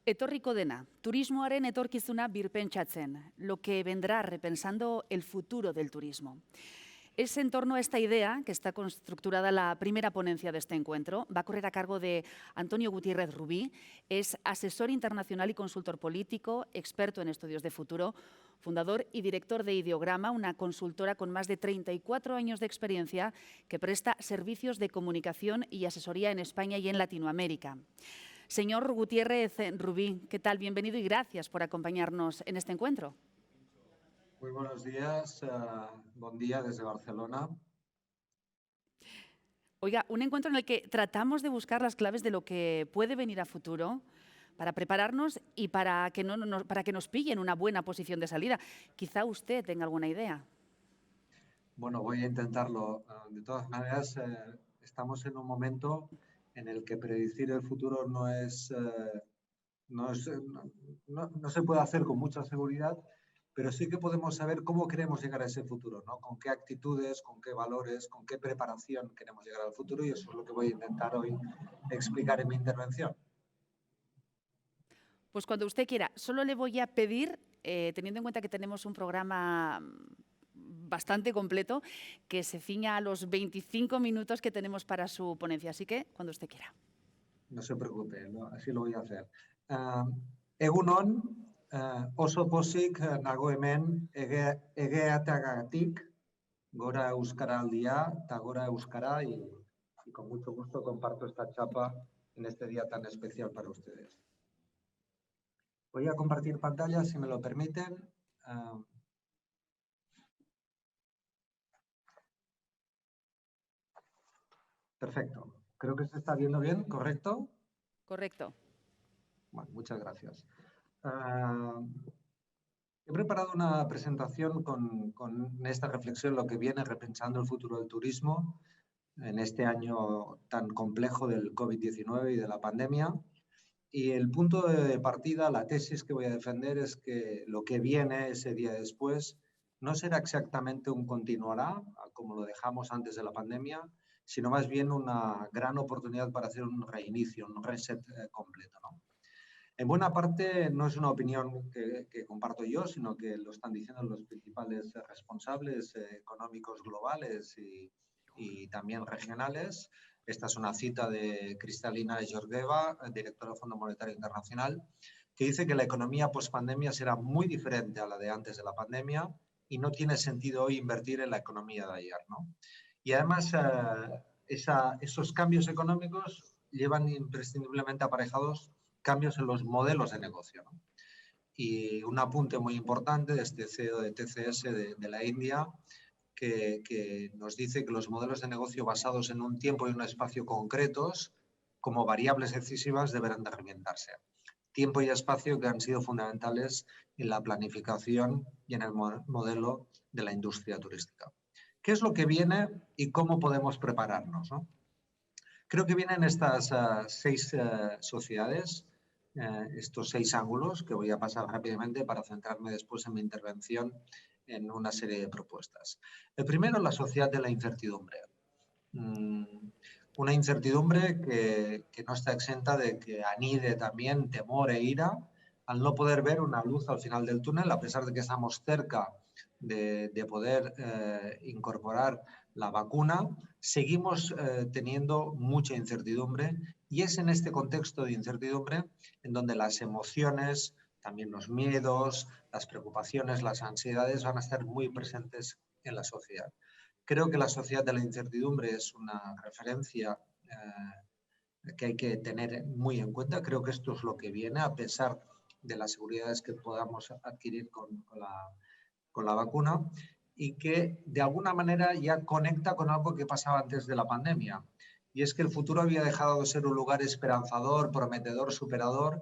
Etorriko dena, turismoaren etorkizuna birpentsatzen, lo que vendrá repensando el futuro del turismo. Es en torno a esta idea que está estructurada la primera ponencia de este encuentro. Va a correr a cargo de Antonio Gutiérrez Rubí. Es asesor internacional y consultor político, experto en estudios de futuro, fundador y director de Ideograma, una consultora con más de 34 años de experiencia que presta servicios de comunicación y asesoría en España y en Latinoamérica. Señor Gutiérrez Rubí, ¿qué tal? Bienvenido y gracias por acompañarnos en este encuentro. Muy buenos días, buen día desde Barcelona. Oiga, un encuentro en el que tratamos de buscar las claves de lo que puede venir a futuro para prepararnos y para que nos pillen una buena posición de salida. Quizá usted tenga alguna idea. Bueno, voy a intentarlo. De todas maneras, estamos en un momento en el que predecir el futuro no se puede hacer con mucha seguridad, pero sí que podemos saber cómo queremos llegar a ese futuro, ¿no? Con qué actitudes, con qué valores, con qué preparación queremos llegar al futuro, y eso es lo que voy a intentar hoy explicar en mi intervención. Pues cuando usted quiera. Solo le voy a pedir, teniendo en cuenta que tenemos un programa bastante completo, que se ciña a los 25 minutos que tenemos para su ponencia. Así que, cuando usted quiera. No se preocupe, ¿no? Así lo voy a hacer. Egunon, oso pozik nago hemen egeateagatik, gora euskaraldia, eta gora euskara, y con mucho gusto comparto esta chapa en este día tan especial para ustedes. Voy a compartir pantalla, si me lo permiten. Perfecto. Creo que se está viendo bien, ¿correcto? Correcto. Bueno, muchas gracias. He preparado una presentación con esta reflexión, lo que viene repensando el futuro del turismo en este año tan complejo del COVID-19 y de la pandemia. Y el punto de partida, la tesis que voy a defender es que lo que viene ese día después no será exactamente un continuará, como lo dejamos antes de la pandemia, sino más bien una gran oportunidad para hacer un reinicio, un reset completo, ¿no? En buena parte no es una opinión que comparto yo, sino que lo están diciendo los principales responsables económicos globales y también regionales. Esta es una cita de Kristalina Georgieva, directora del Fondo Monetario Internacional, que dice que la economía post-pandemia será muy diferente a la de antes de la pandemia y no tiene sentido hoy invertir en la economía de ayer, ¿no? Y además, esos cambios económicos llevan imprescindiblemente aparejados cambios en los modelos de negocio, ¿no? Y un apunte muy importante de este CEO de TCS de la India, que nos dice que los modelos de negocio basados en un tiempo y un espacio concretos como variables decisivas deberán de reinventarse. Tiempo y espacio que han sido fundamentales en la planificación y en el modelo de la industria turística. ¿Qué es lo que viene y cómo podemos prepararnos, ¿no? Creo que vienen estas 6 sociedades, estos 6 ángulos que voy a pasar rápidamente para centrarme después en mi intervención en una serie de propuestas. El primero, la sociedad de la incertidumbre. Una incertidumbre que no está exenta de que anide también temor e ira al no poder ver una luz al final del túnel, a pesar de que estamos cerca de poder incorporar la vacuna, seguimos teniendo mucha incertidumbre, y es en este contexto de incertidumbre en donde las emociones, también los miedos, las preocupaciones, las ansiedades van a estar muy presentes en la sociedad. Creo que la sociedad de la incertidumbre es una referencia que hay que tener muy en cuenta. Creo que esto es lo que viene, a pesar de las seguridades que podamos adquirir con la vacuna, y que de alguna manera ya conecta con algo que pasaba antes de la pandemia. Y es que el futuro había dejado de ser un lugar esperanzador, prometedor, superador,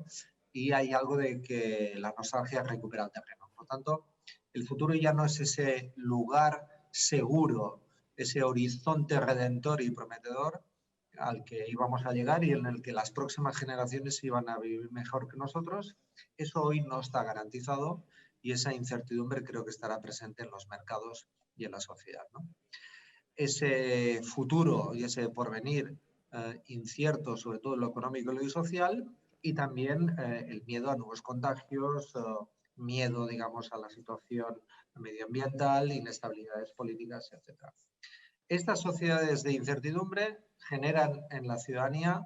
y hay algo de que la nostalgia recupera el terreno. Por lo tanto, el futuro ya no es ese lugar seguro, ese horizonte redentor y prometedor al que íbamos a llegar y en el que las próximas generaciones iban a vivir mejor que nosotros. Eso hoy no está garantizado, y esa incertidumbre creo que estará presente en los mercados y en la sociedad, ¿no? Ese futuro y ese porvenir incierto, sobre todo en lo económico y lo social, y también el miedo a nuevos contagios, miedo, digamos, a la situación medioambiental, inestabilidades políticas, etc. Estas sociedades de incertidumbre generan en la ciudadanía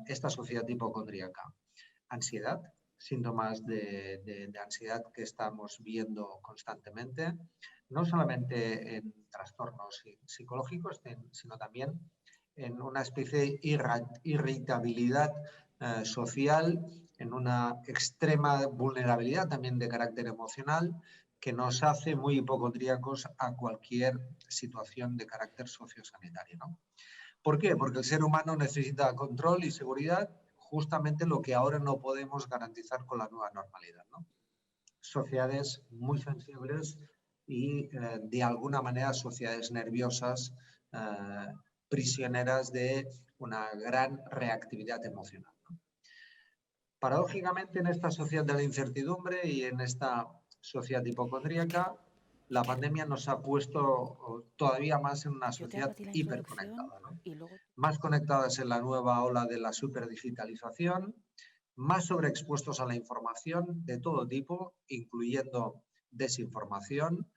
esta sociedad hipocondríaca. Ansiedad, síntomas de ansiedad que estamos viendo constantemente, no solamente en trastornos psicológicos, sino también en una especie de irritabilidad social, en una extrema vulnerabilidad también de carácter emocional, que nos hace muy hipocondríacos a cualquier situación de carácter sociosanitario, ¿no? ¿Por qué? Porque el ser humano necesita control y seguridad, justamente lo que ahora no podemos garantizar con la nueva normalidad, ¿no? Sociedades muy sensibles y, de alguna manera, sociedades nerviosas, prisioneras de una gran reactividad emocional, ¿no? Paradójicamente, en esta sociedad de la incertidumbre y en esta sociedad hipocondríaca, la pandemia nos ha puesto todavía más en una Yo te hago sociedad a ti la introducción hiperconectada, ¿no? y luego... Más conectadas en la nueva ola de la superdigitalización, más sobreexpuestos a la información de todo tipo, incluyendo desinformación,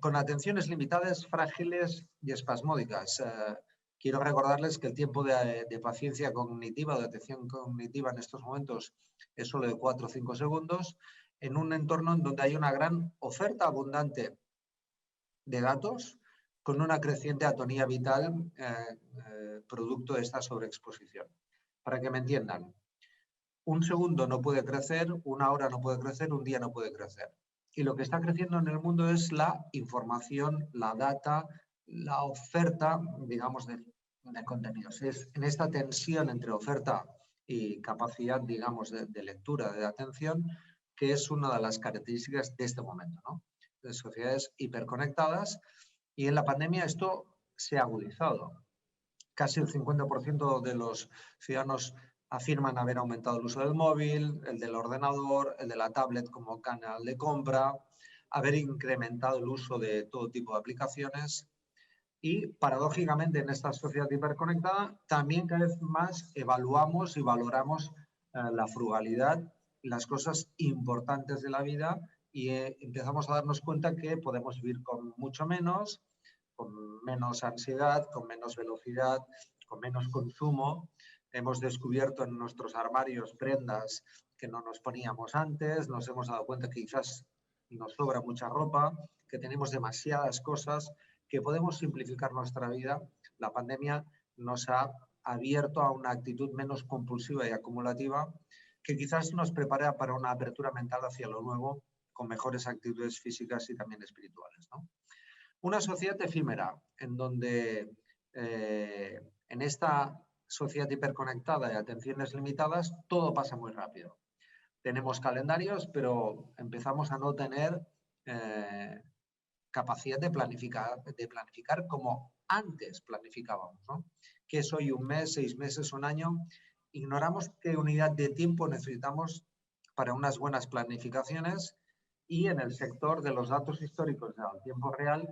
con atenciones limitadas, frágiles y espasmódicas. Quiero recordarles que el tiempo de paciencia cognitiva o de atención cognitiva en estos momentos es solo de 4 o 5 segundos, en un entorno en donde hay una gran oferta abundante de datos con una creciente atonía vital producto de esta sobreexposición. Para que me entiendan, un segundo no puede crecer, una hora no puede crecer, un día no puede crecer. Y lo que está creciendo en el mundo es la información, la data, la oferta, digamos, de contenidos. Es en esta tensión entre oferta y capacidad, digamos, de lectura, de atención, que es una de las características de este momento, ¿no? De sociedades hiperconectadas, y en la pandemia esto se ha agudizado. Casi el 50% de los ciudadanos afirman haber aumentado el uso del móvil, el del ordenador, el de la tablet como canal de compra, haber incrementado el uso de todo tipo de aplicaciones y, paradójicamente, en esta sociedad hiperconectada también cada vez más evaluamos y valoramos la frugalidad, las cosas importantes de la vida y empezamos a darnos cuenta que podemos vivir con mucho menos, con menos ansiedad, con menos velocidad, con menos consumo. Hemos descubierto en nuestros armarios prendas que no nos poníamos antes, nos hemos dado cuenta que quizás nos sobra mucha ropa, que tenemos demasiadas cosas, que podemos simplificar nuestra vida. La pandemia nos ha abierto a una actitud menos compulsiva y acumulativa que quizás nos prepara para una apertura mental hacia lo nuevo con mejores actitudes físicas y también espirituales, ¿no? Una sociedad efímera en donde en esta sociedad hiperconectada y atenciones limitadas todo pasa muy rápido. Tenemos calendarios, pero empezamos a no tener capacidad de planificar como antes planificábamos, ¿no? ¿Qué es hoy un mes, 6 meses, un año? Ignoramos qué unidad de tiempo necesitamos para unas buenas planificaciones y en el sector de los datos históricos al tiempo real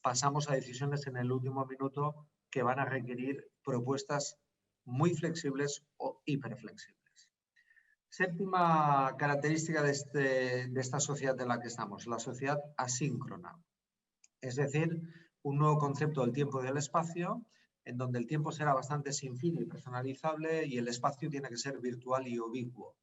pasamos a decisiones en el último minuto que van a requerir propuestas muy flexibles o hiperflexibles. Séptima característica de esta sociedad en la que estamos, la sociedad asíncrona. Es decir, un nuevo concepto del tiempo y del espacio, en donde el tiempo será bastante sin fin y personalizable y el espacio tiene que ser virtual y ubicuo,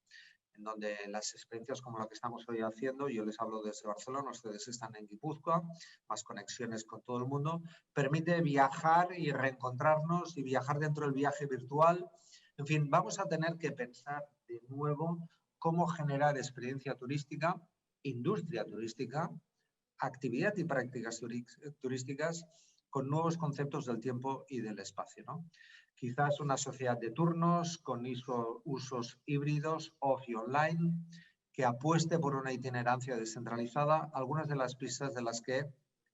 en donde las experiencias como la que estamos hoy haciendo, yo les hablo desde Barcelona, ustedes están en Guipúzcoa, más conexiones con todo el mundo, permite viajar y reencontrarnos y viajar dentro del viaje virtual. En fin, vamos a tener que pensar de nuevo cómo generar experiencia turística, industria turística, actividad y prácticas turísticas con nuevos conceptos del tiempo y del espacio, ¿no? Quizás una sociedad de turnos con usos híbridos, off y online, que apueste por una itinerancia descentralizada, algunas de las pistas de las que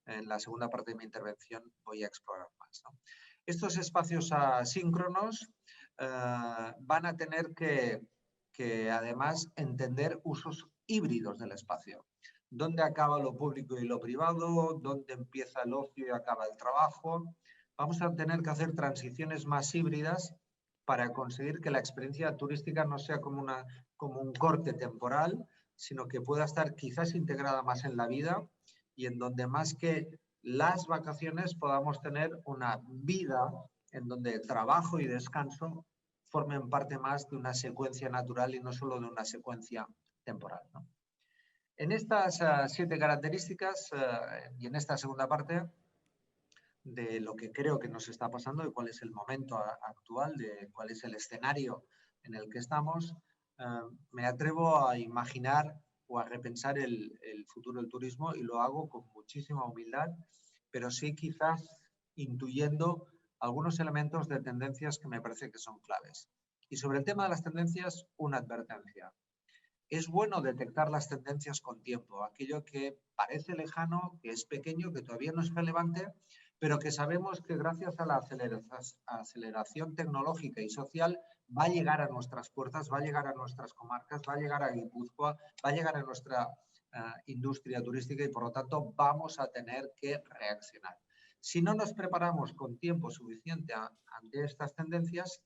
en la segunda parte de mi intervención voy a explorar más, ¿no? Estos espacios asíncronos van a tener que además entender usos híbridos del espacio. ¿Dónde acaba lo público y lo privado? ¿Dónde empieza el ocio y acaba el trabajo? Vamos a tener que hacer transiciones más híbridas para conseguir que la experiencia turística no sea como un corte temporal, sino que pueda estar quizás integrada más en la vida y en donde más que las vacaciones podamos tener una vida en donde trabajo y descanso formen parte más de una secuencia natural y no solo de una secuencia temporal, ¿no? En estas 7 características y en esta segunda parte de lo que creo que nos está pasando, de cuál es el momento actual, de cuál es el escenario en el que estamos, me atrevo a imaginar o a repensar el futuro del turismo y lo hago con muchísima humildad, pero sí quizás intuyendo algunos elementos de tendencias que me parece que son claves. Y sobre el tema de las tendencias, una advertencia. Es bueno detectar las tendencias con tiempo, aquello que parece lejano, que es pequeño, que todavía no es relevante, pero que sabemos que gracias a la aceleración tecnológica y social va a llegar a nuestras puertas, va a llegar a nuestras comarcas, va a llegar a Guipúzcoa, va a llegar a nuestra industria turística y por lo tanto vamos a tener que reaccionar. Si no nos preparamos con tiempo suficiente ante estas tendencias,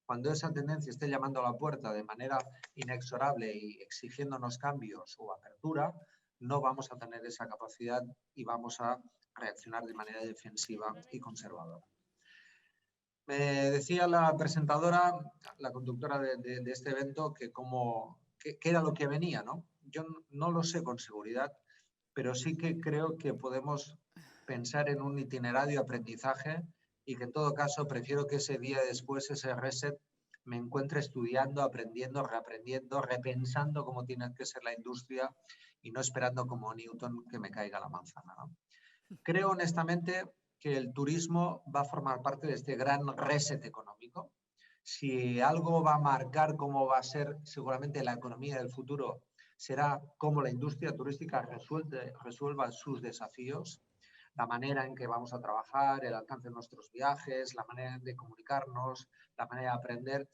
cuando esa tendencia esté llamando a la puerta de manera inexorable y exigiéndonos cambios o apertura, no vamos a tener esa capacidad y vamos a reaccionar de manera defensiva y conservadora. Me decía la presentadora, la conductora de este evento, que era lo que venía, ¿no? Yo no lo sé con seguridad, pero sí que creo que podemos pensar en un itinerario de aprendizaje y que en todo caso prefiero que ese día después, ese reset, me encuentre estudiando, aprendiendo, reaprendiendo, repensando cómo tiene que ser la industria y no esperando como Newton que me caiga la manzana, ¿no? Creo honestamente que el turismo va a formar parte de este gran reset económico. Si algo va a marcar cómo va a ser seguramente la economía del futuro, será cómo la industria turística resuelva sus desafíos, la manera en que vamos a trabajar, el alcance de nuestros viajes, la manera de comunicarnos, la manera de aprender.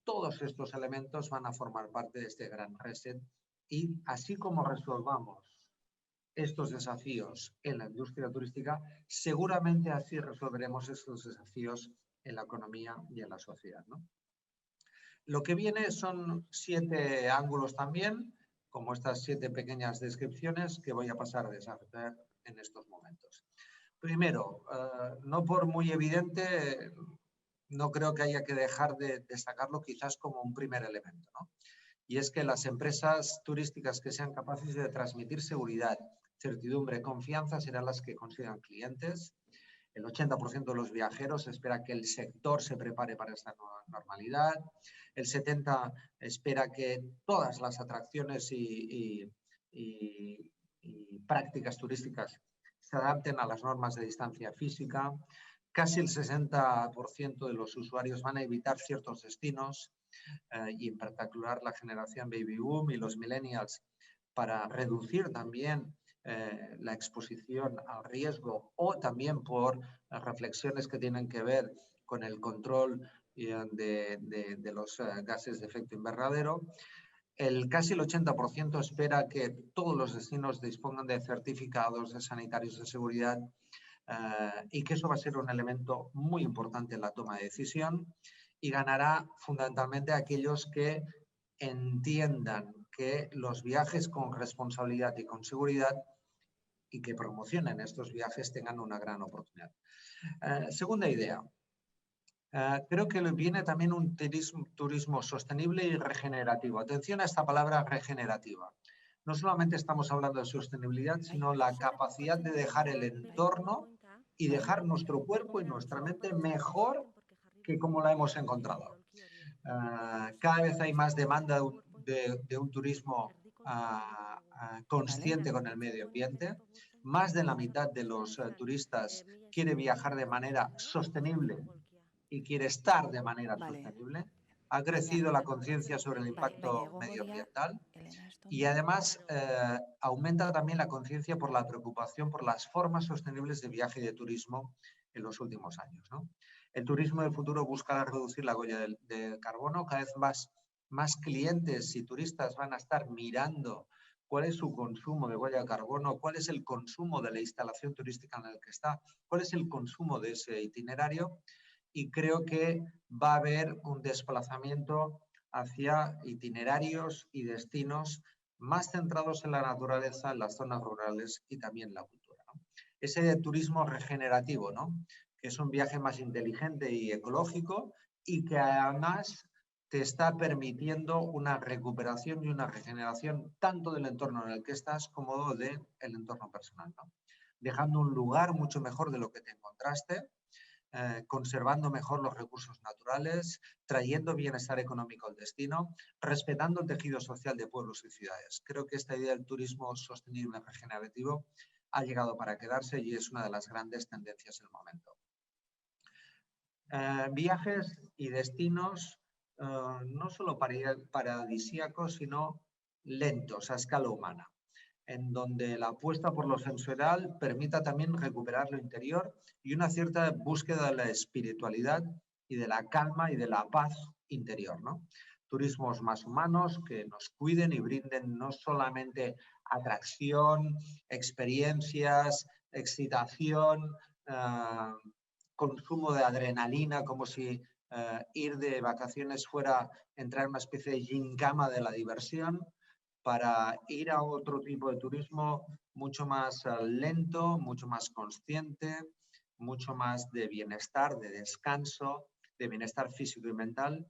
Todos estos elementos van a formar parte de este gran reset y así como resolvamos estos desafíos en la industria turística, seguramente así resolveremos estos desafíos en la economía y en la sociedad, ¿no? Lo que viene son 7 ángulos también, como estas 7 pequeñas descripciones que voy a pasar a desarrollar en estos momentos. Primero, no por muy evidente, no creo que haya que dejar de destacarlo quizás como un primer elemento, ¿no? Y es que las empresas turísticas que sean capaces de transmitir seguridad, certidumbre, confianza serán las que consigan clientes. El 80% de los viajeros espera que el sector se prepare para esta nueva normalidad. El 70% espera que todas las atracciones y prácticas turísticas se adapten a las normas de distancia física. Casi el 60% de los usuarios van a evitar ciertos destinos y en particular la generación baby boom y los millennials para reducir también la exposición al riesgo o también por las reflexiones que tienen que ver con el control de los gases de efecto invernadero. Casi el 80% espera que todos los destinos dispongan de certificados de sanitarios de seguridad y que eso va a ser un elemento muy importante en la toma de decisión y ganará fundamentalmente a aquellos que entiendan que los viajes con responsabilidad y con seguridad y que promocionen estos viajes tengan una gran oportunidad. Segunda idea. Creo que viene también un turismo sostenible y regenerativo. Atención a esta palabra regenerativa. No solamente estamos hablando de sostenibilidad, sino la capacidad de dejar el entorno y dejar nuestro cuerpo y nuestra mente mejor que como la hemos encontrado. Cada vez hay más demanda de un turismo consciente con el medio ambiente. Más de la mitad de los turistas quiere viajar de manera sostenible y quiere estar de manera sostenible. Ha crecido la conciencia sobre el impacto medioambiental y además aumenta también la conciencia por la preocupación por las formas sostenibles de viaje y de turismo en los últimos años, ¿no? El turismo del futuro busca reducir la huella de carbono. Cada vez más clientes y turistas van a estar mirando cuál es su consumo de huella de carbono, cuál es el consumo de la instalación turística en el que está, cuál es el consumo de ese itinerario. y creo que va a haber un desplazamiento hacia itinerarios y destinos más centrados en la naturaleza, en las zonas rurales y también en la cultura, ¿no? Ese turismo regenerativo, ¿no? Que es un viaje más inteligente y ecológico y que además te está permitiendo una recuperación y una regeneración tanto del entorno en el que estás como del entorno personal, ¿no? Dejando un lugar mucho mejor de lo que te encontraste, conservando mejor los recursos naturales, trayendo bienestar económico al destino, respetando el tejido social de pueblos y ciudades. Creo que esta idea del turismo sostenible y regenerativo ha llegado para quedarse y es una de las grandes tendencias del momento. Viajes y destinos no solo paradisíacos, sino lentos a escala humana, en donde la apuesta por lo sensorial permita también recuperar lo interior y una cierta búsqueda de la espiritualidad y de la calma y de la paz interior, ¿no? Turismos más humanos que nos cuiden y brinden no solamente atracción, experiencias, excitación, consumo de adrenalina, como si ir de vacaciones fuera entrar en una especie de gincama de la diversión, para ir a otro tipo de turismo mucho más lento, mucho más consciente, mucho más de bienestar, de descanso, de bienestar físico y mental,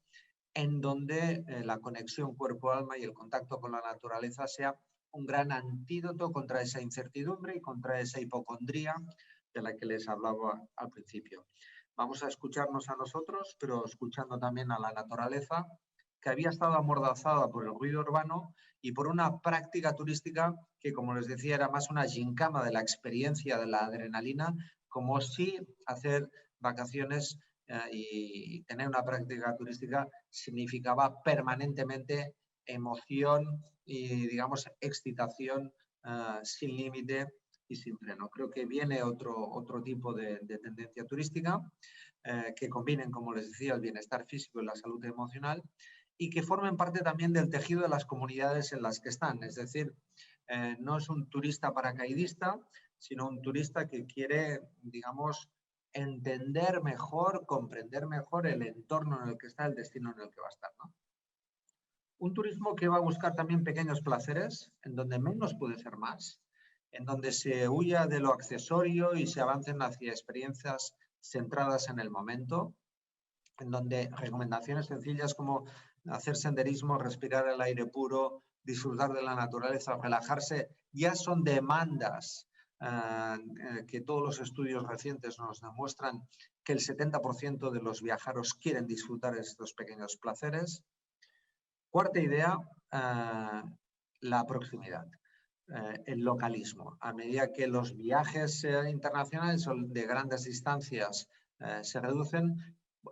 en donde la conexión cuerpo-alma y el contacto con la naturaleza sea un gran antídoto contra esa incertidumbre y contra esa hipocondría de la que les hablaba al principio. Vamos a escucharnos a nosotros, pero escuchando también a la naturaleza, que había estado amordazada por el ruido urbano y por una práctica turística que, como les decía, era más una gincama de la experiencia de la adrenalina, como si hacer vacaciones y tener una práctica turística significaba permanentemente emoción y, digamos, excitación sin límite y sin freno. Creo que viene otro tipo de tendencia turística que combinen, como les decía, el bienestar físico y la salud emocional y que formen parte también del tejido de las comunidades en las que están. Es decir, no es un turista paracaidista, sino un turista que quiere, digamos, entender mejor, comprender mejor el entorno en el que está, el destino en el que va a estar, ¿no? Un turismo que va a buscar también pequeños placeres, en donde menos puede ser más, en donde se huya de lo accesorio y se avancen hacia experiencias centradas en el momento, en donde recomendaciones sencillas como hacer senderismo, respirar el aire puro, disfrutar de la naturaleza, relajarse, ya son demandas que todos los estudios recientes nos demuestran que el 70% de los viajeros quieren disfrutar de estos pequeños placeres. Cuarta idea, la proximidad, el localismo. A medida que los viajes internacionales o de grandes distancias se reducen,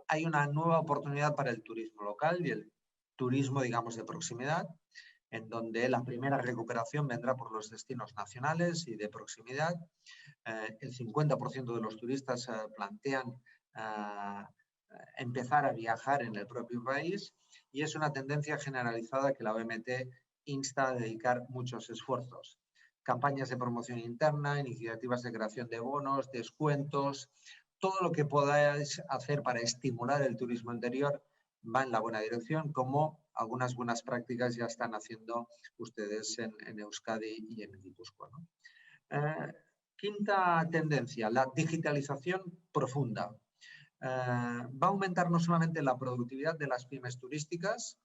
hay una nueva oportunidad para el turismo local y el turismo, digamos, de proximidad, en donde la primera recuperación vendrá por los destinos nacionales y de proximidad. El 50% de los turistas plantean empezar a viajar en el propio país y es una tendencia generalizada que la OMT insta a dedicar muchos esfuerzos. Campañas de promoción interna, iniciativas de creación de bonos, descuentos, todo lo que podáis hacer para estimular el turismo interior va en la buena dirección, como algunas buenas prácticas ya están haciendo ustedes en Euskadi y en Guipúzcoa, ¿no? Quinta tendencia, la digitalización profunda. Va a aumentar no solamente la productividad de las pymes turísticas,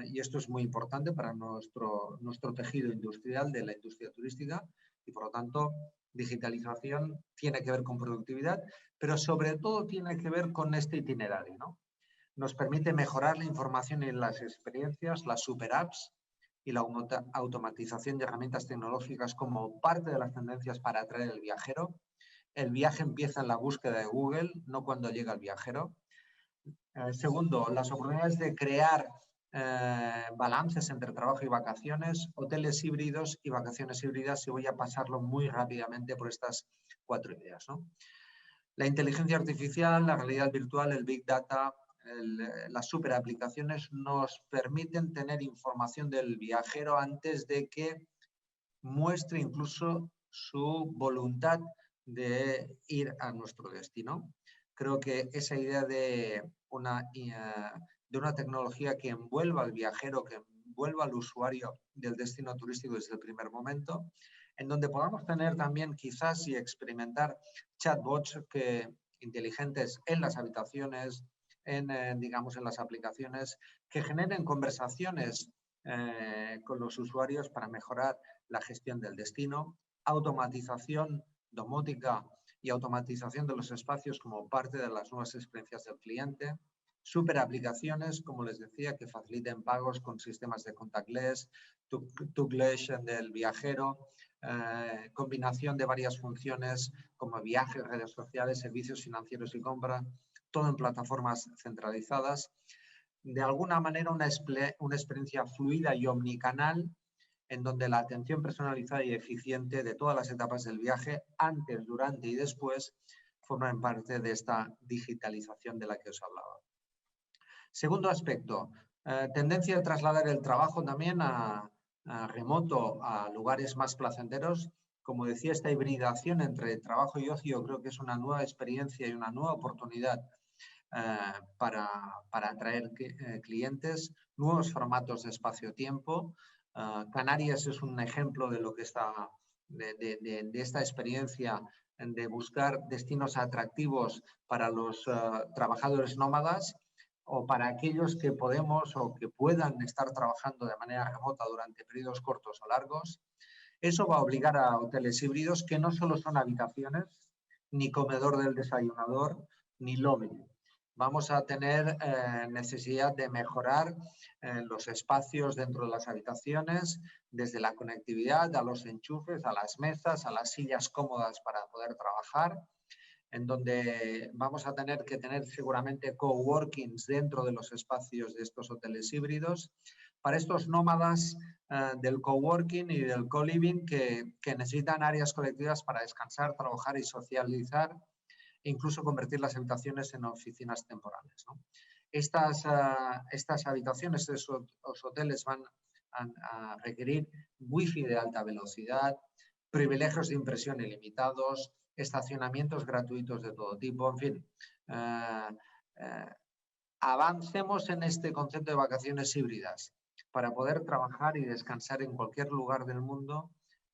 y esto es muy importante para nuestro tejido industrial de la industria turística, y por lo tanto digitalización tiene que ver con productividad, pero sobre todo tiene que ver con este itinerario, ¿no? Nos permite mejorar la información y las experiencias, las super apps y la automatización de herramientas tecnológicas como parte de las tendencias para atraer al viajero. El viaje empieza en la búsqueda de Google, no cuando llega el viajero. Segundo, las oportunidades de crear balances entre trabajo y vacaciones, hoteles híbridos y vacaciones híbridas, y voy a pasarlo muy rápidamente por estas 4 ideas, ¿no? La inteligencia artificial, la realidad virtual, el Big Data, las superaplicaciones nos permiten tener información del viajero antes de que muestre incluso su voluntad de ir a nuestro destino. Creo que esa idea de una tecnología que envuelva al viajero, que envuelva al usuario del destino turístico desde el primer momento, en donde podamos tener también quizás y experimentar chatbots inteligentes en las habitaciones, digamos, en las aplicaciones, que generen conversaciones con los usuarios para mejorar la gestión del destino, automatización domótica y automatización de los espacios como parte de las nuevas experiencias del cliente, super aplicaciones, como les decía, que faciliten pagos con sistemas de contactless, touchless del viajero, combinación de varias funciones como viajes, redes sociales, servicios financieros y compra, todo en plataformas centralizadas. De alguna manera una experiencia fluida y omnicanal en donde la atención personalizada y eficiente de todas las etapas del viaje, antes, durante y después, forman parte de esta digitalización de la que os hablaba. Segundo aspecto, tendencia de trasladar el trabajo también a remoto, a lugares más placenteros. Como decía, esta hibridación entre trabajo y ocio creo que es una nueva experiencia y una nueva oportunidad para atraer clientes, nuevos formatos de espacio-tiempo. Canarias es un ejemplo de lo que de esta experiencia de buscar destinos atractivos para los trabajadores nómadas o para aquellos que podemos o que puedan estar trabajando de manera remota durante periodos cortos o largos. Eso va a obligar a hoteles híbridos que no solo son habitaciones, ni comedor del desayunador, ni lobby. Vamos a tener necesidad de mejorar los espacios dentro de las habitaciones, desde la conectividad, a los enchufes, a las mesas, a las sillas cómodas para poder trabajar, en donde vamos a tener que tener seguramente coworkings dentro de los espacios de estos hoteles híbridos, para estos nómadas del coworking y del co-living que necesitan áreas colectivas para descansar, trabajar y socializar, e incluso convertir las habitaciones en oficinas temporales, ¿no? Estas habitaciones, estos hoteles van a requerir wifi de alta velocidad, privilegios de impresión ilimitados, estacionamientos gratuitos de todo tipo, en fin. Avancemos en este concepto de vacaciones híbridas para poder trabajar y descansar en cualquier lugar del mundo,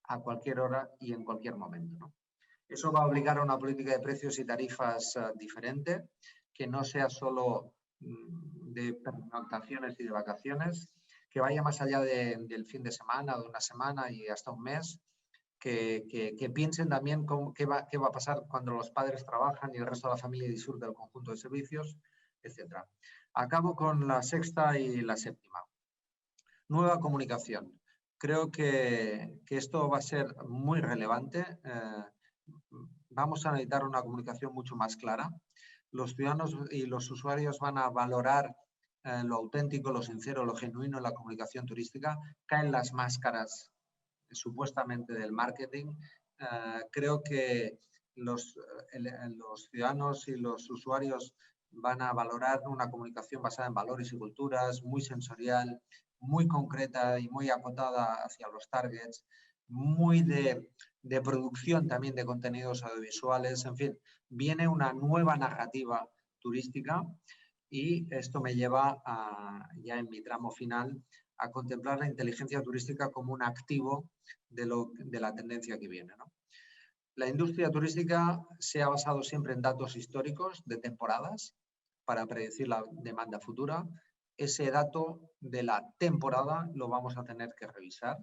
a cualquier hora y en cualquier momento, ¿no? Eso va a obligar a una política de precios y tarifas diferente, que no sea solo de pernoctaciones y de vacaciones, que vaya más allá del fin de semana, de una semana y hasta un mes, que piensen también qué va a pasar cuando los padres trabajan y el resto de la familia disfruta del conjunto de servicios, etc. Acabo con la sexta y la séptima. Nueva comunicación. Creo que esto va a ser muy relevante. Vamos a necesitar una comunicación mucho más clara. Los ciudadanos y los usuarios van a valorar lo auténtico, lo sincero, lo genuino en la comunicación turística. Caen las máscaras supuestamente del marketing. Creo que los ciudadanos y los usuarios van a valorar una comunicación basada en valores y culturas, muy sensorial, muy concreta y muy acotada hacia los targets, muy de producción también de contenidos audiovisuales. En fin, viene una nueva narrativa turística y esto me lleva ya en mi tramo final a contemplar la inteligencia turística como un activo de la tendencia que viene, ¿no? La industria turística se ha basado siempre en datos históricos de temporadas para predecir la demanda futura. Ese dato de la temporada lo vamos a tener que revisar.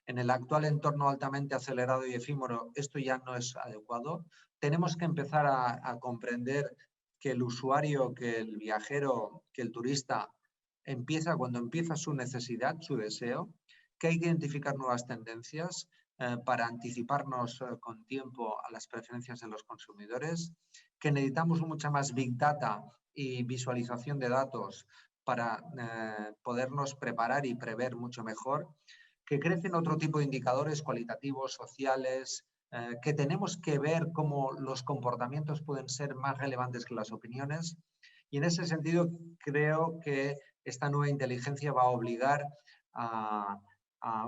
En el actual entorno altamente acelerado y efímero, esto ya no es adecuado. Tenemos que empezar a comprender que el usuario, que el viajero, que el turista empieza cuando empieza su necesidad, su deseo, que hay que identificar nuevas tendencias para anticiparnos con tiempo a las preferencias de los consumidores, que necesitamos mucha más Big Data y visualización de datos para podernos preparar y prever mucho mejor, que crecen otro tipo de indicadores cualitativos, sociales, que tenemos que ver cómo los comportamientos pueden ser más relevantes que las opiniones. Y en ese sentido creo que esta nueva inteligencia va a obligar a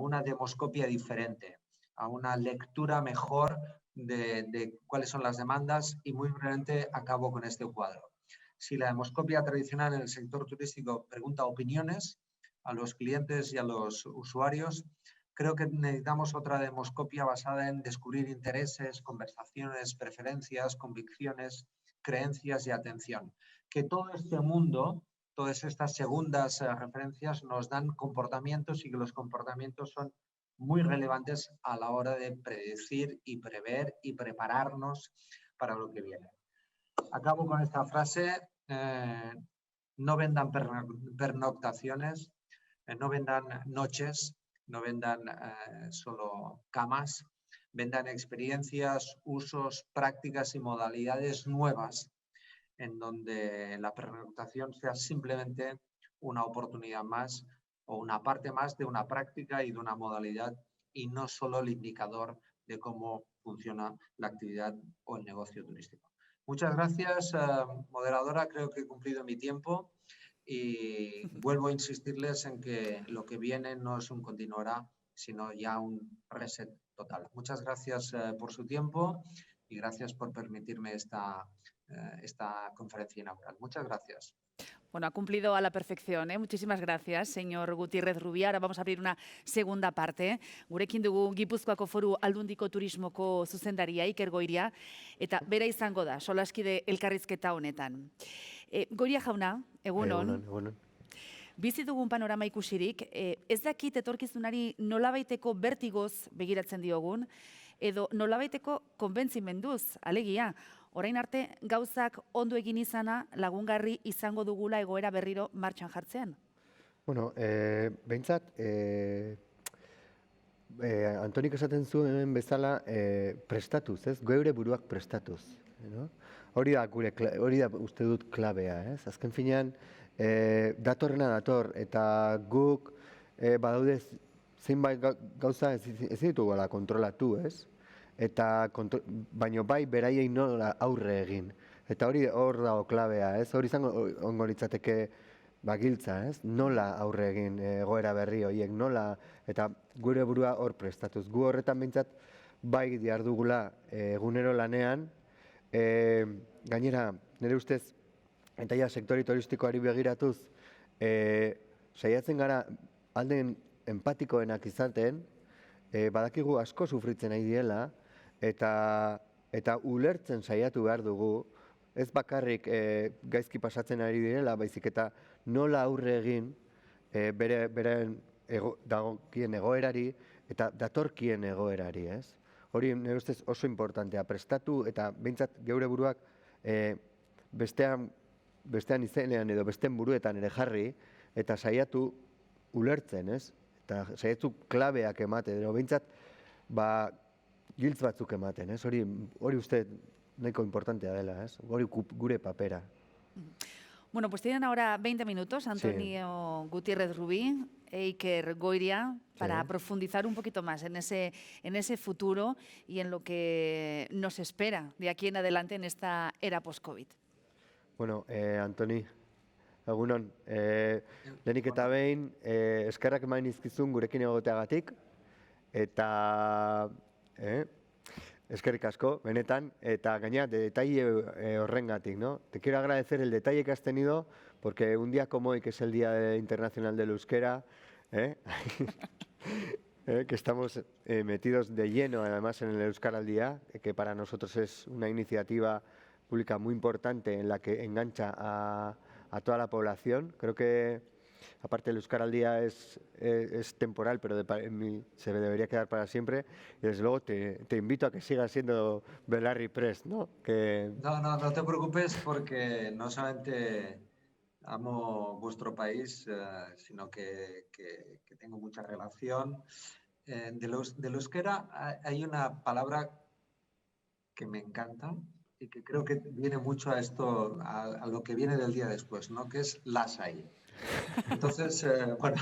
una demoscopia diferente, a una lectura mejor de cuáles son las demandas y muy brevemente acabo con este cuadro. Si la demoscopia tradicional en el sector turístico pregunta opiniones a los clientes y a los usuarios, creo que necesitamos otra demoscopia basada en descubrir intereses, conversaciones, preferencias, convicciones, creencias y atención. Que todo este mundo, todas estas segundas referencias nos dan comportamientos y que los comportamientos son muy relevantes a la hora de predecir y prever y prepararnos para lo que viene. Acabo con esta frase, no vendan pernoctaciones, no vendan noches, no vendan solo camas, vendan experiencias, usos, prácticas y modalidades nuevas en donde la pernoctación sea simplemente una oportunidad más o una parte más de una práctica y de una modalidad y no solo el indicador de cómo funciona la actividad o el negocio turístico. Muchas gracias, moderadora. Creo que he cumplido mi tiempo y vuelvo a insistirles en que lo que viene no es un continuará, sino ya un reset total. Muchas gracias por su tiempo y gracias por permitirme esta conferencia inaugural. Muchas gracias. Bueno, ha cumplido a la perfección. Muchísimas gracias, señor Gutiérrez Rubí. Ahora vamos a abrir una segunda parte. Gurekin dugu Gipuzkoako Foru Aldundiko Turismoko zuzendaria Iker Goiria, eta bera izango da solaskide elkarrizketa honetan. Goiria jauna, egunon. Egunon. Bizi dugun panorama ikusirik, ez dakit etorkizunari nolabaiteko bertigoz begiratzen diogun, edo nolabaiteko konbentzimenduz, alegia, orain arte gauzak ondo egin izana lagungarri izango dugula egoera berriro martxan jartzean? Bueno, behintzat, Antonik esaten zuen bezala prestatuz, ez? Geure buruak prestatuz. No? Hori da uste dut klabea, ez? Azken finean, datorrena dator, eta guk badaude zenbait gauza ez ditugula kontrolatu, ez? Baina bai beraiei nola aurre egin. Eta hori hor dago klabea, ez? Hori izango ongo litzateke bagiltza, ez? Nola aurre egin egoera berri horiek, nola, eta gure burua hor prestatuz. Gu horretan behintzat bai dihardugula egunero lanean, gainera, nire ustez, eta ja sektori turistikoari begiratuz, saiatzen gara alden empatikoenak izaten, badakigu asko sufritzen nahi diela, eta ulertzen saiatu behar dugu, ez bakarrik gaizki pasatzen ari direla, baizik eta nola aurre egin beren dagokien egoerari eta datorkien egoerari, ez? Hori nire ustez oso importantea, prestatu eta behintzat geure buruak bestean izenean edo besteen buruetan ere jarri eta saiatu ulertzen, ez? Eta saiatu klabeak ematen, edo behintzat giltz batzuk ematen, ez? Hori uste nahiko importantea dela, ez? Hori gure papera. Bueno, pues tienen ahora 20 minutos, Antonio Gutiérrez Rubí e Iker Goiria, para profundizar un poquito más en ese futuro y en lo que nos espera de aquí en adelante en esta era post-COVID. Bueno, Antoni, egunon, lehenik eta behin, eskerrak eman izkizun gurekin egoteagatik, eta eskerrik asko, benetan, eta gaina, detalle horrengatik, ¿no? Te quiero agradecer el detalle que has tenido, porque un día como hoy, que es el Día Internacional del Euskera, que estamos metidos de lleno, además, en el Euskara al Día, que para nosotros es una iniciativa pública muy importante en la que engancha a toda la población. Creo que, aparte, el Euskara al Día es temporal, pero se debería quedar para siempre. Y desde luego te invito a que sigas siendo Belarri Prest, ¿no? No te preocupes, porque no solamente amo vuestro país, sino que tengo mucha relación. Del euskera hay una palabra que me encanta y que creo que viene mucho a esto, a lo que viene del día después, ¿no? Que es lasai. Entonces, bueno,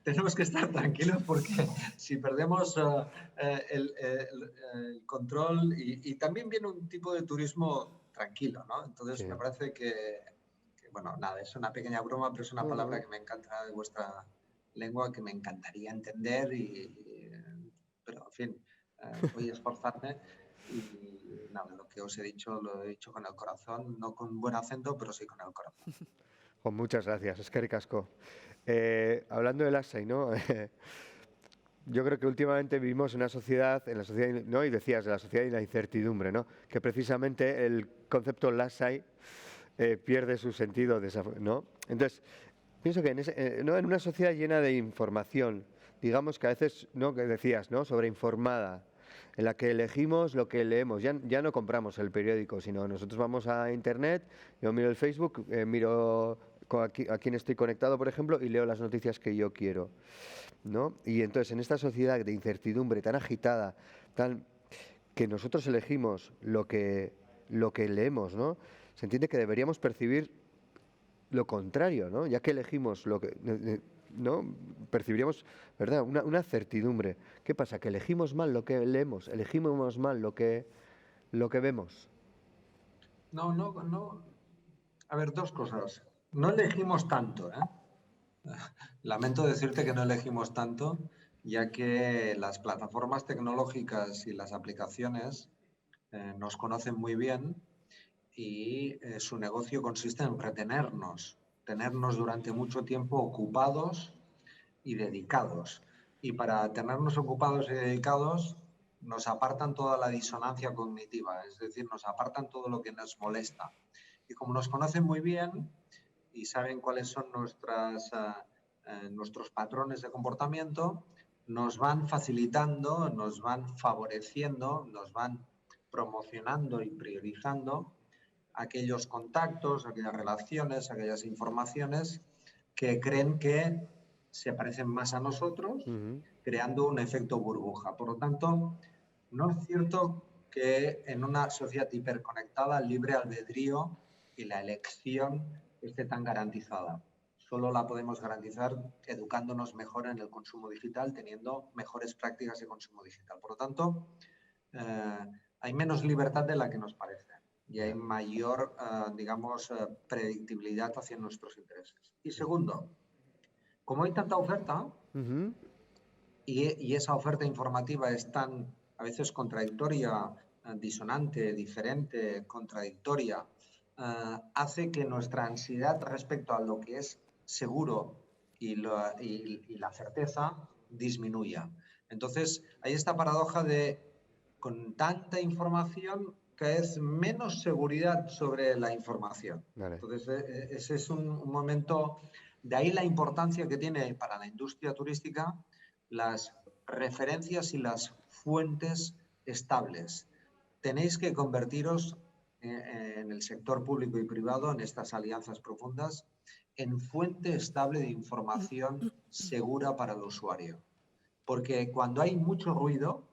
tenemos que estar tranquilos, porque si perdemos el control, y también viene un tipo de turismo tranquilo, ¿no? Entonces, me parece que, bueno, nada, es una pequeña broma, pero es una palabra que me encanta de vuestra lengua, que me encantaría entender, pero, en fin, voy a esforzarme y nada, lo que os he dicho lo he dicho con el corazón, no con buen acento, pero sí con el corazón. Pues muchas gracias, eskerrik asko. Hablando de Lasai, ¿no? Yo creo que últimamente vivimos en una sociedad, ¿no? Y decías, de la sociedad y la incertidumbre, ¿no? Que precisamente el concepto Lasai pierde su sentido, ¿no? Entonces, pienso que ¿no? En una sociedad llena de información, digamos que a veces, ¿no? Que decías, ¿no? Sobreinformada, en la que elegimos lo que leemos. Ya no compramos el periódico, sino nosotros vamos a Internet, yo miro el Facebook, miro a quién estoy conectado, por ejemplo, y leo las noticias que yo quiero, ¿no? Y entonces, en esta sociedad de incertidumbre tan agitada, que nosotros elegimos lo que leemos, ¿no? Se entiende que deberíamos percibir lo contrario, ¿no? Ya que elegimos lo que, ¿no? Percibiríamos, ¿verdad? Una certidumbre. ¿Qué pasa? Que elegimos mal lo que leemos, elegimos mal lo que vemos. No. A ver, dos cosas. No elegimos tanto, ¿eh? Lamento decirte que no elegimos tanto, ya que las plataformas tecnológicas y las aplicaciones nos conocen muy bien y su negocio consiste en retenernos, tenernos durante mucho tiempo ocupados y dedicados. Y para tenernos ocupados y dedicados nos apartan toda la disonancia cognitiva, es decir, nos apartan todo lo que nos molesta. Y como nos conocen muy bien y saben cuáles son nuestros patrones de comportamiento, nos van facilitando, nos van favoreciendo, nos van promocionando y priorizando aquellos contactos, aquellas relaciones, aquellas informaciones que creen que se parecen más a nosotros, creando un efecto burbuja. Por lo tanto, no es cierto que en una sociedad hiperconectada el libre albedrío y la elección esté tan garantizada. Solo la podemos garantizar educándonos mejor en el consumo digital, teniendo mejores prácticas de consumo digital. Por lo tanto, hay menos libertad de la que nos parece y hay mayor, predictibilidad hacia nuestros intereses. Y segundo, como hay tanta oferta y esa oferta informativa es tan, a veces, contradictoria, disonante, diferente, contradictoria, hace que nuestra ansiedad respecto a lo que es seguro y la certeza disminuya. Entonces, hay esta paradoja de, con tanta información, cada vez menos seguridad sobre la información. Vale. Entonces, ese es un momento, de ahí la importancia que tiene para la industria turística las referencias y las fuentes estables. Tenéis que convertiros en el sector público y privado, en estas alianzas profundas, en fuente estable de información segura para el usuario. Porque cuando hay mucho ruido,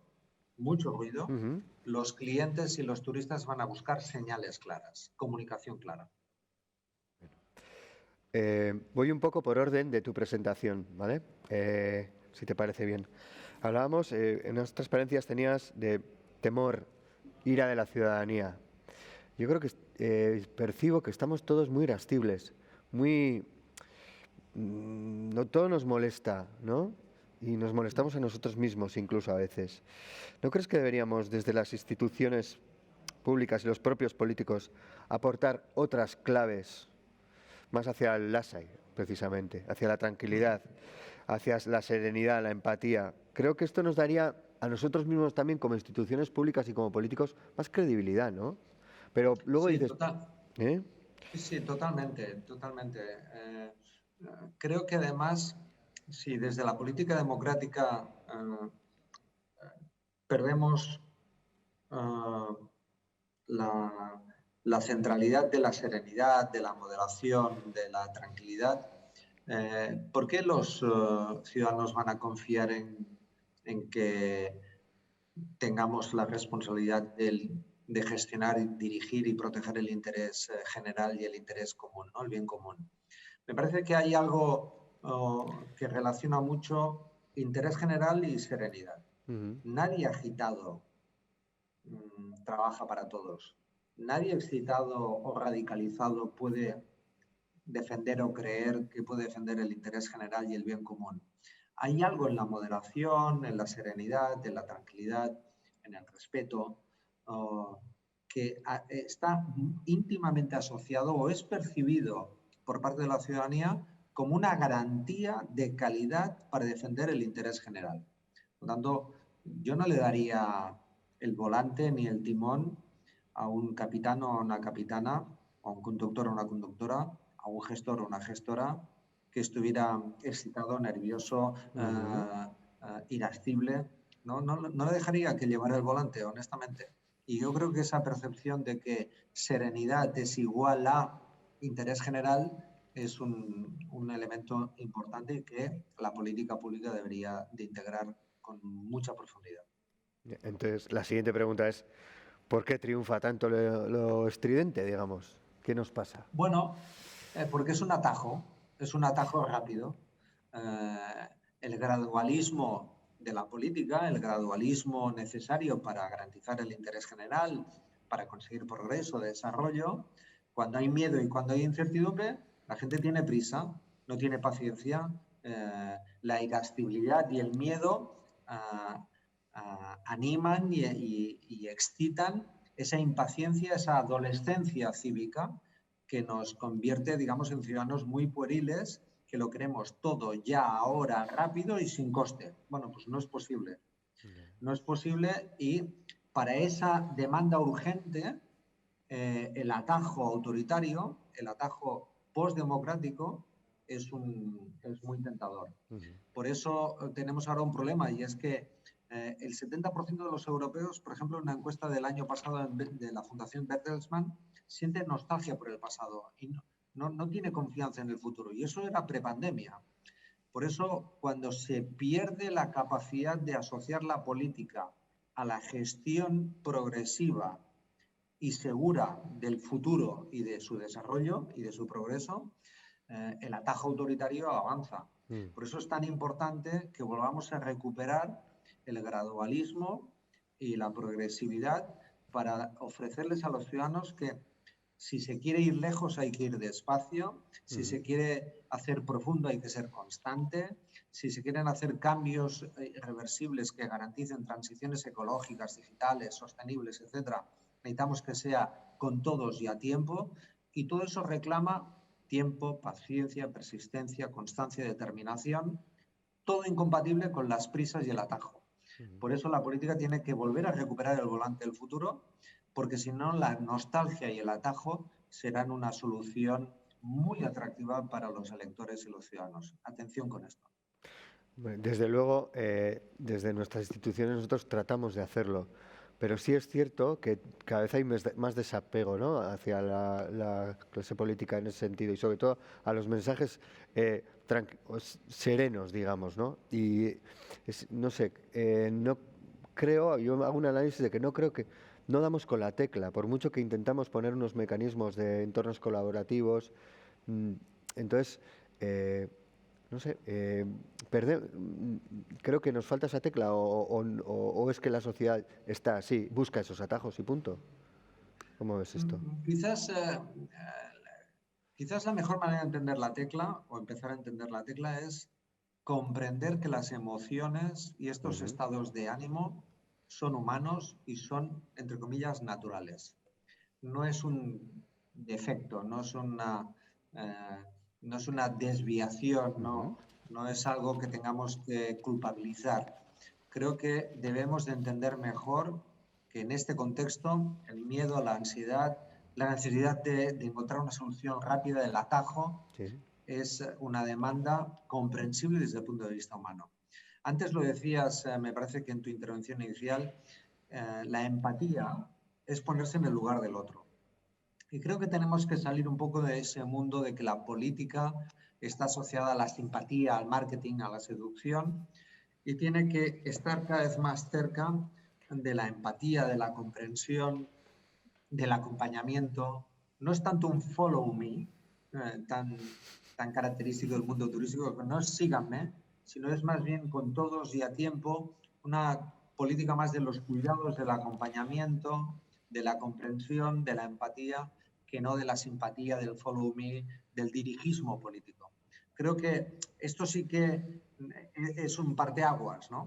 los clientes y los turistas van a buscar señales claras, comunicación clara. Voy un poco por orden de tu presentación, ¿vale? Si te parece bien. Hablábamos, en las transparencias tenías de temor, ira de la ciudadanía. Yo creo que percibo que estamos todos muy irascibles, no todo nos molesta, ¿no? Y nos molestamos a nosotros mismos incluso a veces. ¿No crees que deberíamos, desde las instituciones públicas y los propios políticos, aportar otras claves más hacia el Lasai, precisamente, hacia la tranquilidad, hacia la serenidad, la empatía? Creo que esto nos daría a nosotros mismos también, como instituciones públicas y como políticos, más credibilidad, ¿no? Pero luego Sí, dices... total. ¿Eh? Sí, totalmente. Creo que además, si desde la política democrática perdemos la centralidad de la serenidad, de la moderación, de la tranquilidad, ¿por qué los ciudadanos van a confiar en que tengamos la responsabilidad de gestionar, dirigir y proteger el interés general y el interés común, ¿no? El bien común? Me parece que hay algo que relaciona mucho interés general y serenidad. Nadie agitado trabaja para todos. Nadie excitado o radicalizado puede defender o creer que puede defender el interés general y el bien común. Hay algo en la moderación, en la serenidad, en la tranquilidad, en el respeto, que está íntimamente asociado o es percibido por parte de la ciudadanía como una garantía de calidad para defender el interés general. Por lo tanto, yo no le daría el volante ni el timón a un capitán o a una capitana, a un conductor o una conductora, a un gestor o una gestora que estuviera excitado, nervioso, irascible. No le dejaría que llevara el volante, honestamente. Y yo creo que esa percepción de que serenidad es igual a interés general es un elemento importante y que la política pública debería de integrar con mucha profundidad. Entonces, la siguiente pregunta es, ¿por qué triunfa tanto lo estridente, digamos? ¿Qué nos pasa? Bueno, porque es un atajo rápido. El gradualismo de la política, el gradualismo necesario para garantizar el interés general, para conseguir progreso, desarrollo. Cuando hay miedo y cuando hay incertidumbre, la gente tiene prisa, no tiene paciencia. La irascibilidad y el miedo animan y excitan esa impaciencia, esa adolescencia cívica que nos convierte, digamos, en ciudadanos muy pueriles, que lo queremos todo ya, ahora, rápido y sin coste. Bueno, pues no es posible. No es posible y para esa demanda urgente, el atajo autoritario, el atajo postdemocrático es muy tentador. Por eso tenemos ahora un problema y es que el 70% de los europeos, por ejemplo, en una encuesta del año pasado de la Fundación Bertelsmann, siente nostalgia por el pasado y no tiene confianza en el futuro. Y eso era prepandemia. Por eso, cuando se pierde la capacidad de asociar la política a la gestión progresiva y segura del futuro y de su desarrollo y de su progreso, el atajo autoritario avanza. Por eso es tan importante que volvamos a recuperar el gradualismo y la progresividad para ofrecerles a los ciudadanos que si se quiere ir lejos hay que ir despacio, si se quiere hacer profundo hay que ser constante, si se quieren hacer cambios irreversibles que garanticen transiciones ecológicas, digitales, sostenibles, etc., necesitamos que sea con todos y a tiempo, y todo eso reclama tiempo, paciencia, persistencia, constancia y determinación, todo incompatible con las prisas y el atajo. Por eso la política tiene que volver a recuperar el volante del futuro, porque si no, la nostalgia y el atajo serán una solución muy atractiva para los electores y los ciudadanos. Atención con esto. Desde luego, desde nuestras instituciones nosotros tratamos de hacerlo, pero sí es cierto que cada vez hay más desapego, ¿no?, hacia la clase política en ese sentido y sobre todo a los mensajes serenos, digamos, ¿no? Y no sé, no creo, yo hago un análisis de que no creo que no damos con la tecla, por mucho que intentamos poner unos mecanismos de entornos colaborativos. Entonces, no sé, creo que nos falta esa tecla o es que la sociedad está así, busca esos atajos y punto. ¿Cómo ves esto? Quizás la mejor manera de entender la tecla o empezar a entender la tecla es comprender que las emociones y estos estados de ánimo son humanos y son, entre comillas, naturales. No es un defecto, no es una desviación, no es algo que tengamos que culpabilizar. Creo que debemos de entender mejor que en este contexto el miedo, la ansiedad, la necesidad de encontrar una solución rápida del atajo es una demanda comprensible desde el punto de vista humano. Antes lo decías, me parece que en tu intervención inicial, la empatía es ponerse en el lugar del otro. Y creo que tenemos que salir un poco de ese mundo de que la política está asociada a la simpatía, al marketing, a la seducción, y tiene que estar cada vez más cerca de la empatía, de la comprensión, del acompañamiento. No es tanto un follow me, tan característico del mundo turístico, que no es síganme, sino es más bien con todos y a tiempo, una política más de los cuidados, del acompañamiento, de la comprensión, de la empatía, que no de la simpatía, del follow me, del dirigismo político. Creo que esto sí que es un parteaguas, ¿no?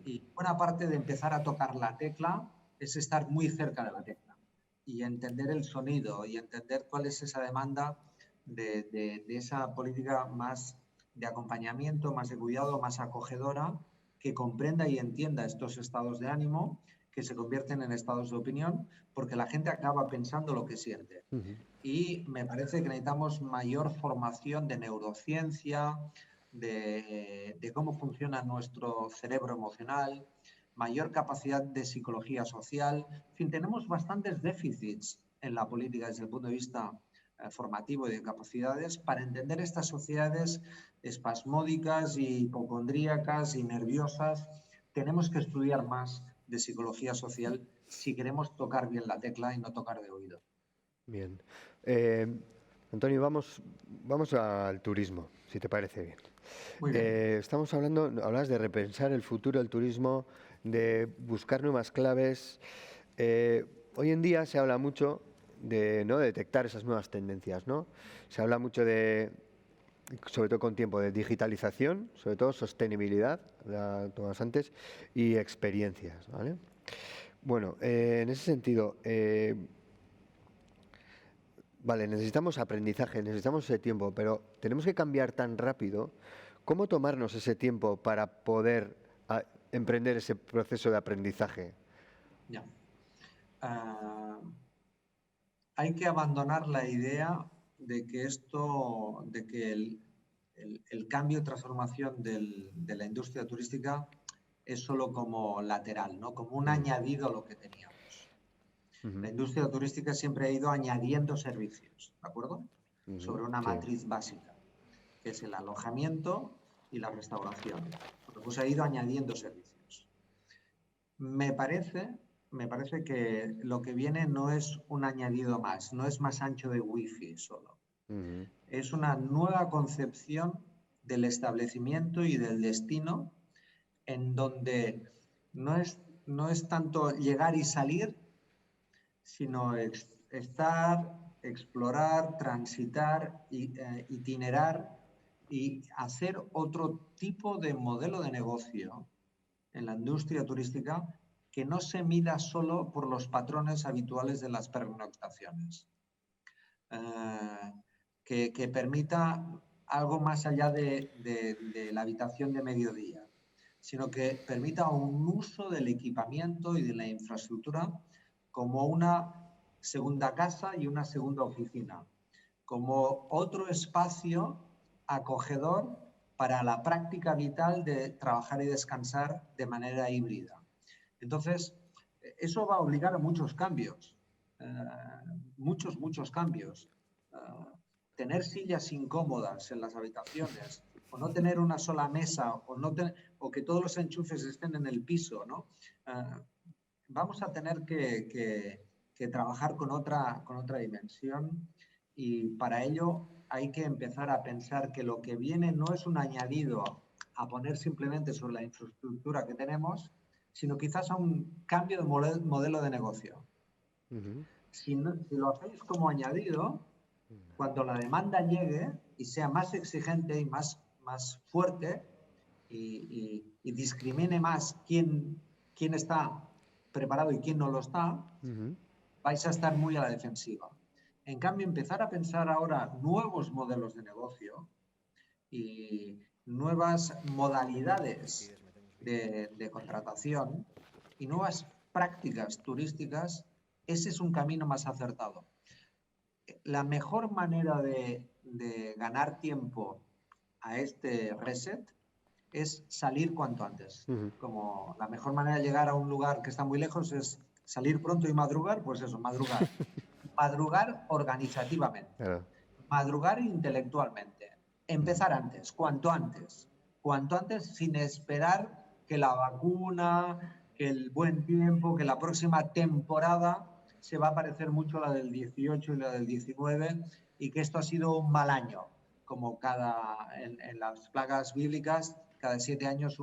Y buena parte de empezar a tocar la tecla es estar muy cerca de la tecla y entender el sonido y entender cuál es esa demanda de esa política más de acompañamiento, más de cuidado, más acogedora, que comprenda y entienda estos estados de ánimo que se convierten en estados de opinión, porque la gente acaba pensando lo que siente. Y me parece que necesitamos mayor formación de neurociencia, de cómo funciona nuestro cerebro emocional, mayor capacidad de psicología social. En fin, tenemos bastantes déficits en la política desde el punto de vista formativo y de capacidades para entender estas sociedades espasmódicas y hipocondríacas y nerviosas. Tenemos que estudiar más de psicología social si queremos tocar bien la tecla y no tocar de oído. Bien. Antonio, vamos al turismo, si te parece bien. Muy bien. Estamos hablando, hablas de repensar el futuro del turismo, de buscar nuevas claves. Hoy en día se habla mucho de, ¿no?, detectar esas nuevas tendencias, ¿no? Se habla mucho de, sobre todo con tiempo, de digitalización, sobre todo sostenibilidad, la tomamos antes, y experiencias, ¿vale? Bueno, en ese sentido, vale, necesitamos aprendizaje, necesitamos ese tiempo, pero tenemos que cambiar tan rápido. ¿Cómo tomarnos ese tiempo para poder emprender ese proceso de aprendizaje? Ya. Hay que abandonar la idea de que el cambio y transformación de la industria turística es solo como lateral, ¿no? Como un añadido a lo que teníamos. La industria turística siempre ha ido añadiendo servicios, ¿de acuerdo? Sobre una matriz básica, que es el alojamiento y la restauración. Pues ha ido añadiendo servicios. Me parece que lo que viene no es un añadido más, no es más ancho de wifi solo. Es una nueva concepción del establecimiento y del destino, en donde no es tanto llegar y salir, sino estar, explorar, transitar, itinerar y hacer otro tipo de modelo de negocio en la industria turística que no se mida solo por los patrones habituales de las pernoctaciones, que permita algo más allá de la habitación de mediodía, sino que permita un uso del equipamiento y de la infraestructura como una segunda casa y una segunda oficina, como otro espacio acogedor para la práctica vital de trabajar y descansar de manera híbrida. Entonces, eso va a obligar a muchos cambios, muchos cambios. Tener sillas incómodas en las habitaciones, o no tener una sola mesa, o que todos los enchufes estén en el piso, ¿no? Vamos a tener que trabajar con otra dimensión, y para ello hay que empezar a pensar que lo que viene no es un añadido a poner simplemente sobre la infraestructura que tenemos, sino quizás a un cambio de modelo de negocio. Si lo hacéis como añadido, cuando la demanda llegue y sea más exigente y más fuerte y discrimine más quién está preparado y quién no lo está, vais a estar muy a la defensiva. En cambio, empezar a pensar ahora nuevos modelos de negocio y nuevas modalidades de contratación y nuevas prácticas turísticas, ese es un camino más acertado. La mejor manera de ganar tiempo a este reset es salir cuanto antes. Como la mejor manera de llegar a un lugar que está muy lejos es salir pronto y madrugar, pues eso, madrugar. Madrugar organizativamente, madrugar intelectualmente, empezar antes, cuanto antes sin esperar que la vacuna, que el buen tiempo, que la próxima temporada se va a parecer mucho a la del 18 y la del 19, y que esto ha sido un mal año, como en las plagas bíblicas, cada 7 años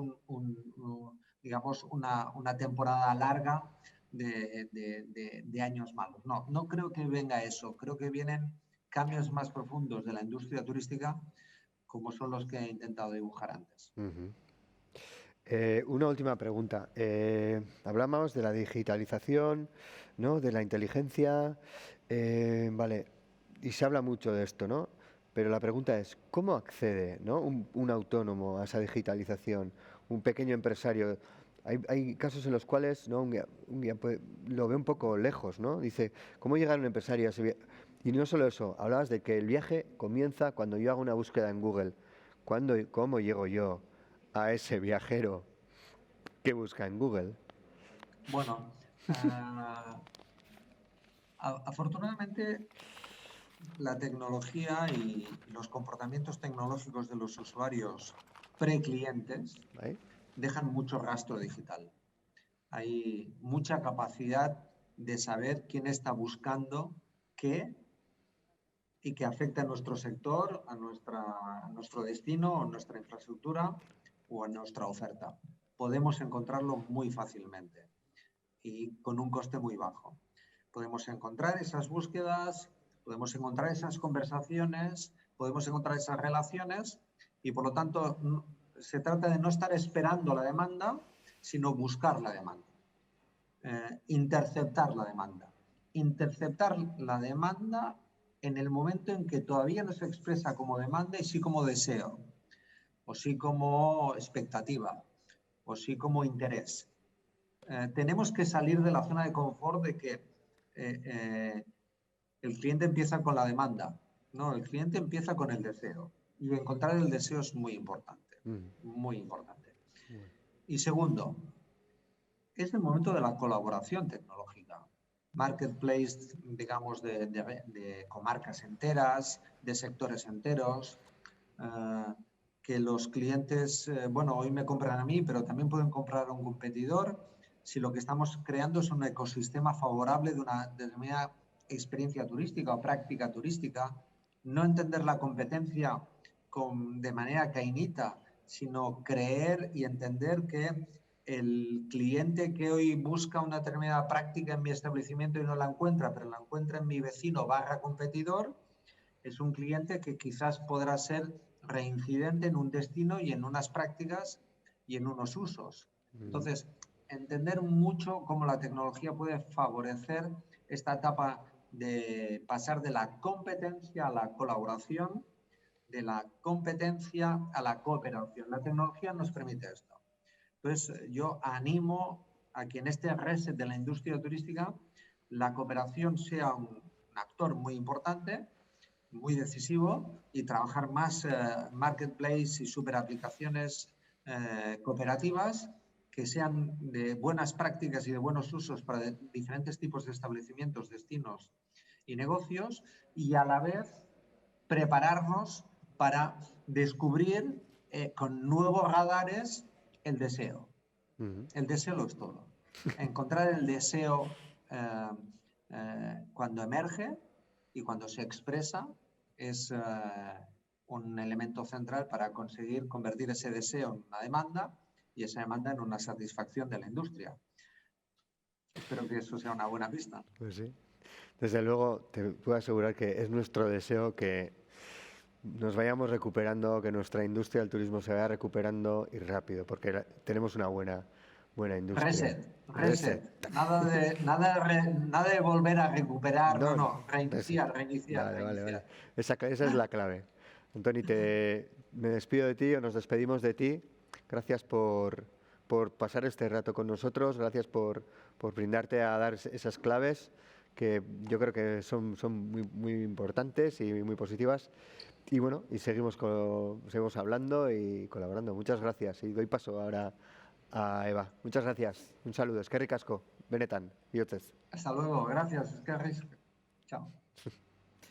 digamos una temporada larga de años malos. No creo que venga eso. Creo que vienen cambios más profundos de la industria turística, como son los que he intentado dibujar antes. Una última pregunta. Hablamos de la digitalización, ¿no? De la inteligencia, vale, y se habla mucho de esto, ¿no? Pero la pregunta es, ¿cómo accede, ¿no? un autónomo a esa digitalización, un pequeño empresario? Hay casos en los cuales, ¿no? un guía lo ve un poco lejos, ¿no? Dice, ¿cómo llegar un empresario a ese viaje? Y no solo eso, hablabas de que el viaje comienza cuando yo hago una búsqueda en Google. ¿Cómo llego yo a ese viajero que busca en Google? Bueno, afortunadamente la tecnología y los comportamientos tecnológicos de los usuarios pre-clientes ¿Vale? dejan mucho rastro digital. Hay mucha capacidad de saber quién está buscando qué y que afecta a nuestro sector, a nuestro destino, a nuestra infraestructura o a nuestra oferta. Podemos encontrarlo muy fácilmente y con un coste muy bajo. Podemos encontrar esas búsquedas, podemos encontrar esas conversaciones, podemos encontrar esas relaciones y, por lo tanto, se trata de no estar esperando la demanda, sino buscar la demanda. Interceptar la demanda. Interceptar la demanda en el momento en que todavía no se expresa como demanda y sí como deseo, o sí como expectativa, o sí como interés. Tenemos que salir de la zona de confort de que el cliente empieza con la demanda. No, el cliente empieza con el deseo. Y encontrar el deseo es muy importante. Muy importante. Y segundo, es el momento de la colaboración tecnológica. Marketplace, digamos, de comarcas enteras, de sectores enteros, que los clientes, bueno, hoy me compran a mí, pero también pueden comprar a un competidor si lo que estamos creando es un ecosistema favorable de una determinada experiencia turística o práctica turística. No entender la competencia de manera cainita, sino creer y entender que el cliente que hoy busca una determinada práctica en mi establecimiento y no la encuentra, pero la encuentra en mi vecino / competidor, es un cliente que quizás podrá ser reincidente en un destino y en unas prácticas y en unos usos. Entonces, entender mucho cómo la tecnología puede favorecer esta etapa de pasar de la competencia a la colaboración, de la competencia a la cooperación. La tecnología nos permite esto. Entonces, yo animo a que en este reset de la industria turística la cooperación sea un actor muy importante, muy decisivo, y trabajar más marketplace y superaplicaciones cooperativas que sean de buenas prácticas y de buenos usos para diferentes tipos de establecimientos, destinos y negocios, y a la vez prepararnos para descubrir con nuevos radares el deseo. El deseo lo es todo. Encontrar el deseo cuando emerge y cuando se expresa es un elemento central para conseguir convertir ese deseo en una demanda y esa demanda en una satisfacción de la industria. Espero que eso sea una buena pista. Pues sí. Desde luego, te puedo asegurar que es nuestro deseo que nos vayamos recuperando, que nuestra industria del turismo se vaya recuperando y rápido, porque tenemos una buena industria. Reset. Nada de volver a recuperar, no. Reset. Reiniciar. Vale. Esa es la clave. Antoni, me despido de ti o nos despedimos de ti. Gracias por pasar este rato con nosotros, gracias por brindarte a dar esas claves que yo creo que son muy importantes y muy positivas. Y bueno, y seguimos hablando y colaborando. Muchas gracias. Y doy paso ahora a Eva. Muchas gracias. Un saludo. Eskerrik asko. Benetan. Bihotzez. Hasta luego. Gracias. Eskerrik. Chao.